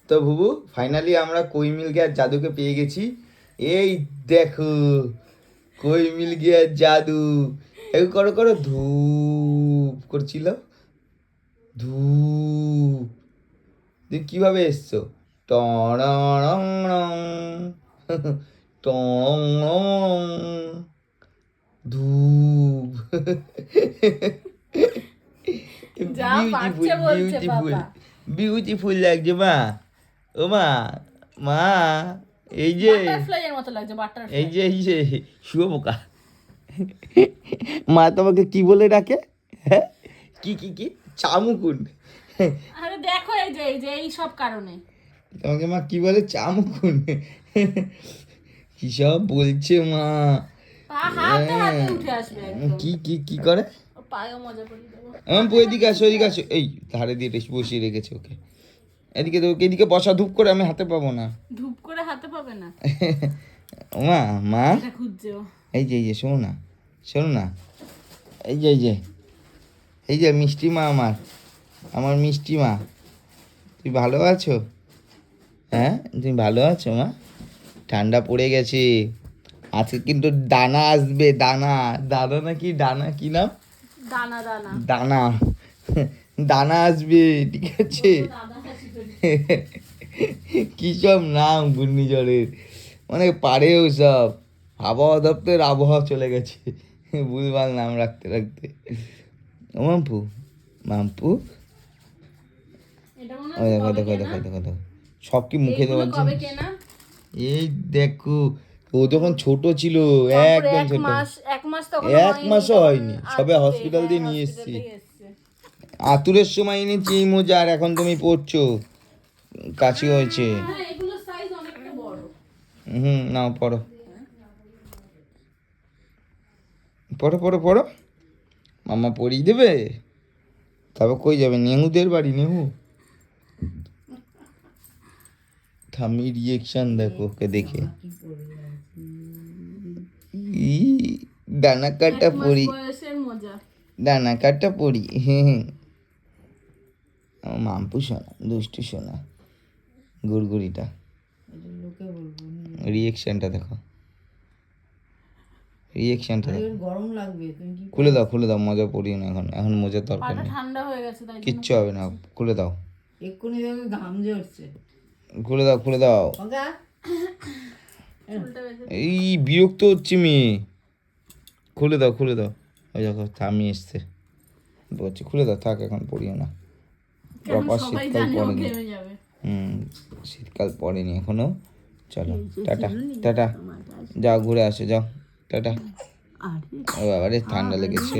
তো বুবু ফাইনালি আমরা কই মিল গিয়ার জাদুকে পেয়ে গেছি। এই দেখো কই মিল গিয়ার জাদু। এই করো করো ধূপ করছিল, ধূপ। তুমি কিভাবে এসছো? টড়ং টড়ং ধূপ। যা বিউটিফুল পারছে বলছে বিউটিফুল বাবা। বিউটিফুল লাগছে মা। ও মা, মা এই যে বাটারফ্লাই এর মতো লাগছে, এই বাটারফ্লাই। যে এই যে শুয়োপোকা। মা তোমাকে কি বলে ডাকে? হ্যাঁ, কি কি কি? চামুকুন। আরে দেখো এই যে এই সব কারণে। তোমাকে মা কি বলে? চামুকুন। কি সব বলছে মা। পা হাতে হাতে উঠে আসবে একদম। কি কি কি করে? ও পায়েও মজা করিয়ে দেবো। আমার বউ এদিকে আসো, এদিকে আসো। এই ধারে দিয়ে বসিয়ে রেখেছে ওকে। এদিকে তো ওকে এদিকে বসা, ধূপ করে আমি হাতে পাবো না। ধূপ করে হাতে পাবে না, ও মা, মা এটা খুঁজছে ও। এই যে শোনো না, শোনো না। এই যে এই যে এই যে মিষ্টি মা, আমার আমার মিষ্টি মা। তুই ভালো আছো? হ্যাঁ, তুমি ভালো আছো মা? ঠান্ডা পড়ে গেছে। আজকে কিন্তু দানা আসবে, দানা। দানা নাকি ডানা, কি নাম? দানা দানা দানা। দানা আসবে, ঠিক আছে? দাদা হাসি করি। কি সব নাম ঘূর্ণিঝড়ের, মানে পারেও সব। আবহাওয়া দপ্তরের আবহাওয়া চলে গেছে ভুলভাল নাম রাখতে রাখতে। ও মাম্পু, মাম্পু। এটা মনে ওই হচ্ছে দেখো কবে দেখো দেখো কেনা? দেখো দেখো, সব কি মুখে এইগুলো দেওয়ার কবে জিনিস? কেনা? এই দেখো, ও যখন ছোট ছিল, তারপরে একদম এক ছোট, মাস এক মাস তখন এক মাসও হয়নি, সবে হসপিটাল দিয়ে নিয়ে হসপিটাল এসেছি। থেকে এসছে। আতুরের সময় এনেছি এই মোজা, আর এখন তুমি পড়ছো, কাশি হয়েছে। হ্যাঁ এগুলো সাইজ অনেকটা বড়। নাও পড়ো, পড়ো পড়ো পড়ো। মামা পড়িয়ে দেবে। তারপর কই যাবে? নেহুদের বাড়ি, নেহু। থামি রিয়েকশন দেখো ওকে দেখে। ই ডানা কাটা এক মাস পড়ি, বয়সের মজা। ডানা কাটা পড়ি। আমার মাম্পু শোনা, দুষ্টু শোনা, গুড়গুড়িটা। রিয়েকশনটা দেখো, রিয়েকশনটা দেখো। গরম লাগবে, তুমি কি খুলে দাও, খুলে দাও, মজা পড়িও না এখন, এখন মজার দরকার পাটা নেই। ঠান্ডা হয়ে গেছে তাই জন্য। কিচ্ছু হবে না, খুলে দাও, এক্ষুনি দেখবে ঘাম ঝরছে। খুলে দাও, খুলে দাও। ওগা চুলটা বেঁধে দে। এই বিরক্ত হচ্ছে মেয়ে, খুলে দাও, খুলে দাও। ওই দেখো থামি এসছে, বলছি খুলে দাও, থাক এখন পড়িও না। কারণ প্রপার সবাই শীতকাল জানে ও পড়েনি। ঘেমে যাবে। শীতকাল পড়েনি এখনো। চলো টাটা, টাটা, যাও ঘুরে আসো, যাও টাটা। ও বাবা রে, ঠান্ডা লেগেছে।